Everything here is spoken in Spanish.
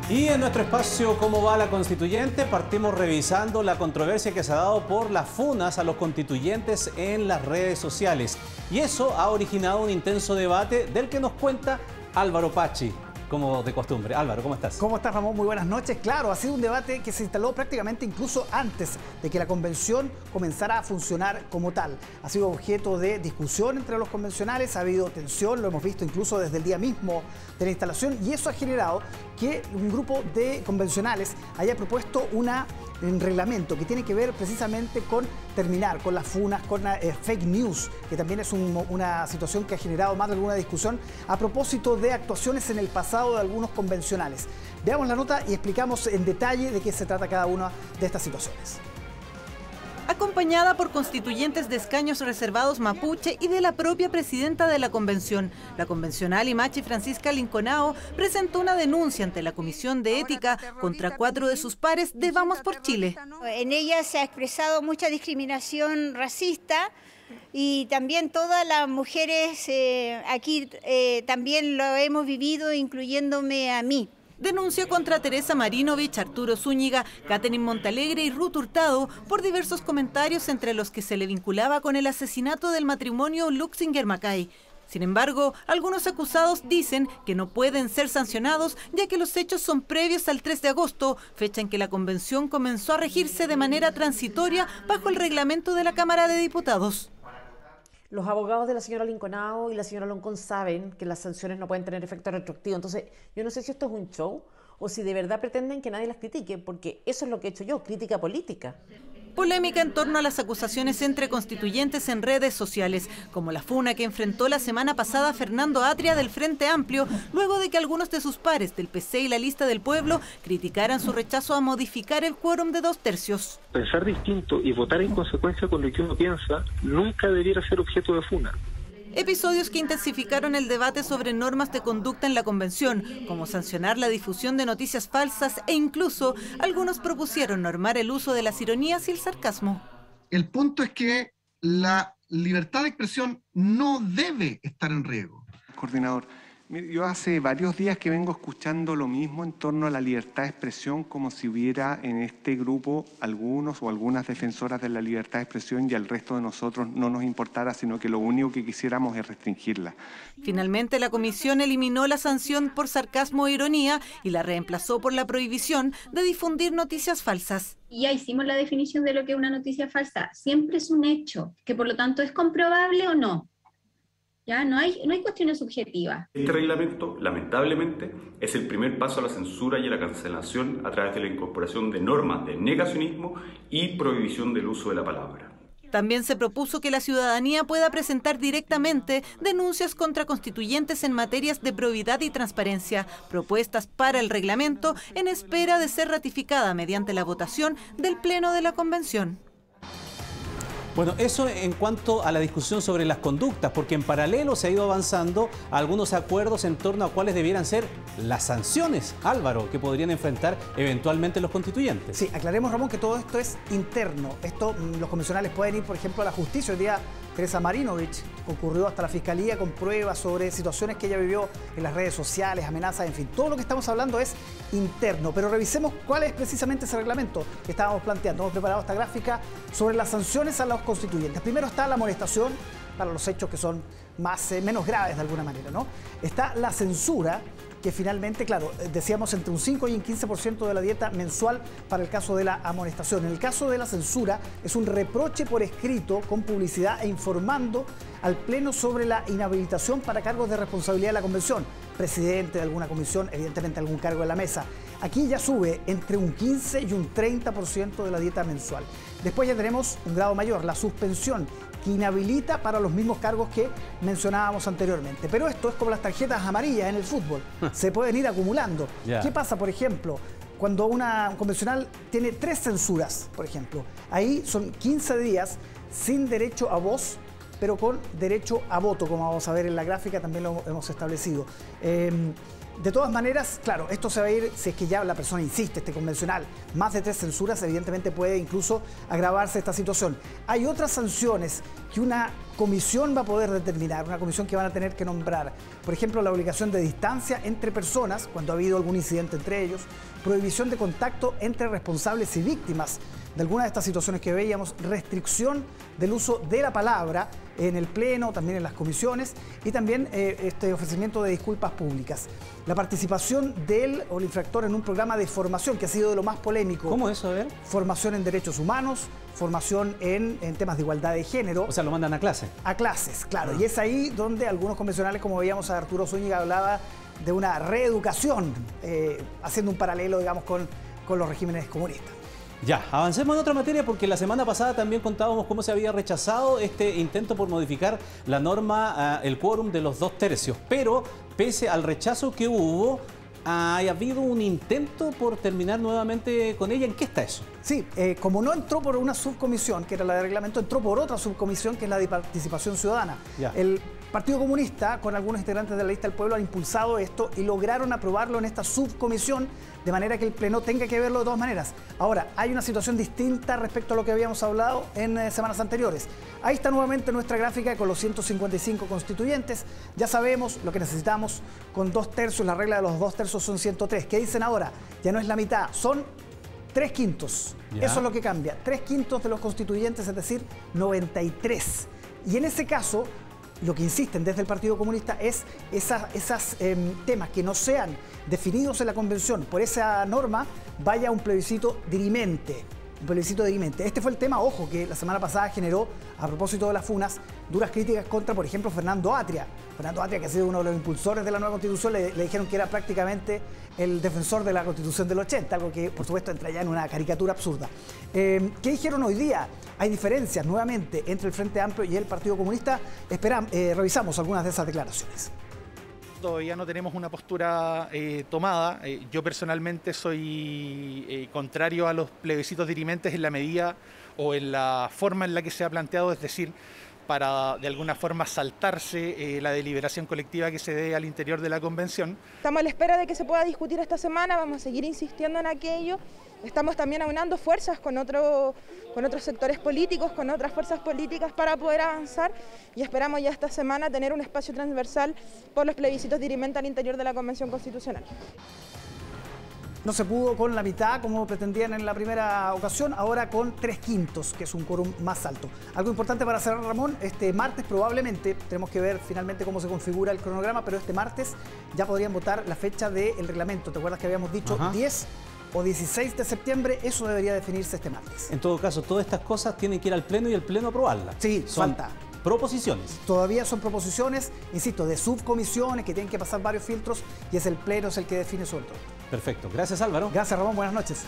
Y en nuestro espacio ¿Cómo va la constituyente? Partimos revisando la controversia que se ha dado por las funas a los constituyentes en las redes sociales. Y eso ha originado un intenso debate del que nos cuenta Álvaro Pachi, como de costumbre. Álvaro, ¿cómo estás? ¿Cómo estás, Ramón? Muy buenas noches. Claro, ha sido un debate que se instaló prácticamente incluso antes de que la convención comenzara a funcionar como tal. Ha sido objeto de discusión entre los convencionales, ha habido tensión, lo hemos visto incluso desde el día mismo de la instalación, y eso ha generado que un grupo de convencionales haya propuesto un reglamento que tiene que ver precisamente con terminar con las funas, con fake news, que también es una situación que ha generado más de alguna discusión a propósito de actuaciones en el pasado de algunos convencionales. Veamos la nota y explicamos en detalle de qué se trata cada una de estas situaciones. Acompañada por constituyentes de escaños reservados mapuche y de la propia presidenta de la convención, la convencional Imachi Francisca Linconao presentó una denuncia ante la Comisión de Ética contra 4 de sus pares de Vamos por Chile. En ella se ha expresado mucha discriminación racista y también todas las mujeres aquí también lo hemos vivido, incluyéndome a mí. Denunció contra Teresa Marinovich, Arturo Zúñiga, Catherine Montalegre y Ruth Hurtado por diversos comentarios entre los que se le vinculaba con el asesinato del matrimonio Luxinger-Macay. Sin embargo, algunos acusados dicen que no pueden ser sancionados ya que los hechos son previos al 3 de agosto, fecha en que la convención comenzó a regirse de manera transitoria bajo el reglamento de la Cámara de Diputados. Los abogados de la señora Linconao y la señora Loncón saben que las sanciones no pueden tener efecto retroactivo. Entonces, yo no sé si esto es un show o si de verdad pretenden que nadie las critique, porque eso es lo que he hecho yo, crítica política. Polémica en torno a las acusaciones entre constituyentes en redes sociales, como la funa que enfrentó la semana pasada Fernando Atria del Frente Amplio, luego de que algunos de sus pares del PC y la Lista del Pueblo criticaran su rechazo a modificar el quórum de 2/3. Pensar distinto y votar en consecuencia con lo que uno piensa nunca debiera ser objeto de funa. Episodios que intensificaron el debate sobre normas de conducta en la convención, como sancionar la difusión de noticias falsas e incluso algunos propusieron normar el uso de las ironías y el sarcasmo. El punto es que la libertad de expresión no debe estar en riesgo. Coordinador, yo hace varios días que vengo escuchando lo mismo en torno a la libertad de expresión, como si hubiera en este grupo algunos o algunas defensoras de la libertad de expresión y al resto de nosotros no nos importara, sino que lo único que quisiéramos es restringirla. Finalmente, la comisión eliminó la sanción por sarcasmo e ironía y la reemplazó por la prohibición de difundir noticias falsas. Ya hicimos la definición de lo que es una noticia falsa. Siempre es un hecho, que por lo tanto es comprobable o no. Ya no hay cuestiones subjetivas. Este reglamento, lamentablemente, es el primer paso a la censura y a la cancelación a través de la incorporación de normas de negacionismo y prohibición del uso de la palabra. También se propuso que la ciudadanía pueda presentar directamente denuncias contra constituyentes en materias de probidad y transparencia, propuestas para el reglamento en espera de ser ratificada mediante la votación del Pleno de la Convención. Bueno, eso en cuanto a la discusión sobre las conductas, porque en paralelo se ha ido avanzando a algunos acuerdos en torno a cuáles debieran ser las sanciones, Álvaro, que podrían enfrentar eventualmente los constituyentes. Sí, aclaremos, Ramón, que todo esto es interno. Los convencionales pueden ir, por ejemplo, a la justicia. Hoy día Teresa Marinovich concurrió hasta la Fiscalía con pruebas sobre situaciones que ella vivió en las redes sociales, amenazas, en fin. Todo lo que estamos hablando es interno, pero revisemos cuál es precisamente ese reglamento que estábamos planteando. Hemos preparado esta gráfica sobre las sanciones a los constituyentes. Primero está la amonestación para los hechos que son menos graves de alguna manera, ¿no? Está la censura, que finalmente, claro, decíamos entre un 5 y un 15% de la dieta mensual para el caso de la amonestación. En el caso de la censura, es un reproche por escrito con publicidad e informando al Pleno sobre la inhabilitación para cargos de responsabilidad de la Convención. Presidente de alguna comisión, evidentemente algún cargo en la mesa. Aquí ya sube entre un 15 y un 30% de la dieta mensual. Después ya tenemos un grado mayor, la suspensión, que inhabilita para los mismos cargos que mencionábamos anteriormente. Pero esto es como las tarjetas amarillas en el fútbol, se pueden ir acumulando. ¿Qué pasa, por ejemplo, cuando un convencional tiene 3 censuras, por ejemplo? Ahí son 15 días sin derecho a voz, pero con derecho a voto, como vamos a ver en la gráfica, también lo hemos establecido. De todas maneras, claro, esto se va a ir, si es que ya la persona insiste, este convencional, más de 3 censuras, evidentemente puede incluso agravarse esta situación. Hay otras sanciones que una comisión va a poder determinar, una comisión que van a tener que nombrar. Por ejemplo, la obligación de distancia entre personas cuando ha habido algún incidente entre ellos, prohibición de contacto entre responsables y víctimas de algunas de estas situaciones que veíamos, restricción del uso de la palabra en el Pleno, también en las comisiones, y también este ofrecimiento de disculpas públicas. La participación del o el infractor en un programa de formación, que ha sido de lo más polémico. ¿Cómo eso? A ver. Formación en derechos humanos, formación en temas de igualdad de género. O sea, lo mandan a clase. A clases, claro. Y es ahí donde algunos convencionales, como veíamos a Arturo Zúñiga, hablaba de una reeducación, haciendo un paralelo, digamos, con los regímenes comunistas. Ya, avancemos en otra materia porque la semana pasada también contábamos cómo se había rechazado este intento por modificar la norma, el quórum de los 2/3. Pero pese al rechazo que hubo, ha habido un intento por terminar nuevamente con ella. ¿En qué está eso? Sí, como no entró por una subcomisión, que era la de reglamento, entró por otra subcomisión, que es la de participación ciudadana. Ya. El Partido Comunista, con algunos integrantes de la lista del pueblo, han impulsado esto y lograron aprobarlo en esta subcomisión, de manera que el Pleno tenga que verlo de todas maneras. Ahora, hay una situación distinta respecto a lo que habíamos hablado en semanas anteriores. Ahí está nuevamente nuestra gráfica con los 155 constituyentes. Ya sabemos lo que necesitamos con 2/3, la regla de los 2/3 son 103. ¿Qué dicen ahora? Ya no es la mitad, son 3/5. Ya. Eso es lo que cambia. 3/5 de los constituyentes, es decir, 93. Y en ese caso, lo que insisten desde el Partido Comunista es esos temas que no sean definidos en la convención por esa norma, vaya a un plebiscito dirimente. Un plebiscito dirimente. Este fue el tema, ojo, que la semana pasada generó, a propósito de las funas, duras críticas contra, por ejemplo, Fernando Atria. Fernando Atria, que ha sido uno de los impulsores de la nueva Constitución, le dijeron que era prácticamente el defensor de la Constitución del 80, algo que, por supuesto, entra ya en una caricatura absurda. ¿Qué dijeron hoy día? Hay diferencias, nuevamente, entre el Frente Amplio y el Partido Comunista. Revisamos algunas de esas declaraciones. Todavía no tenemos una postura tomada. Yo personalmente soy contrario a los plebiscitos dirimentes en la medida o en la forma en la que se ha planteado, es decir, para de alguna forma saltarse la deliberación colectiva que se dé al interior de la convención. Estamos a la espera de que se pueda discutir esta semana, vamos a seguir insistiendo en aquello. Estamos también aunando fuerzas con otros sectores políticos, con otras fuerzas políticas para poder avanzar y esperamos ya esta semana tener un espacio transversal por los plebiscitos dirimentes al interior de la Convención Constitucional. No se pudo con la mitad, como pretendían en la primera ocasión, ahora con 3/5, que es un quórum más alto. Algo importante para cerrar, Ramón, este martes probablemente, tenemos que ver finalmente cómo se configura el cronograma, pero este martes ya podrían votar la fecha del reglamento. ¿Te acuerdas que habíamos dicho 10 o 16 de septiembre? Eso debería definirse este martes. En todo caso, todas estas cosas tienen que ir al Pleno y el Pleno aprobarlas. Sí, falta. Proposiciones. Todavía son proposiciones, insisto, de subcomisiones que tienen que pasar varios filtros y es el Pleno el que define sobre todo. Perfecto. Gracias, Álvaro. Gracias, Ramón. Buenas noches.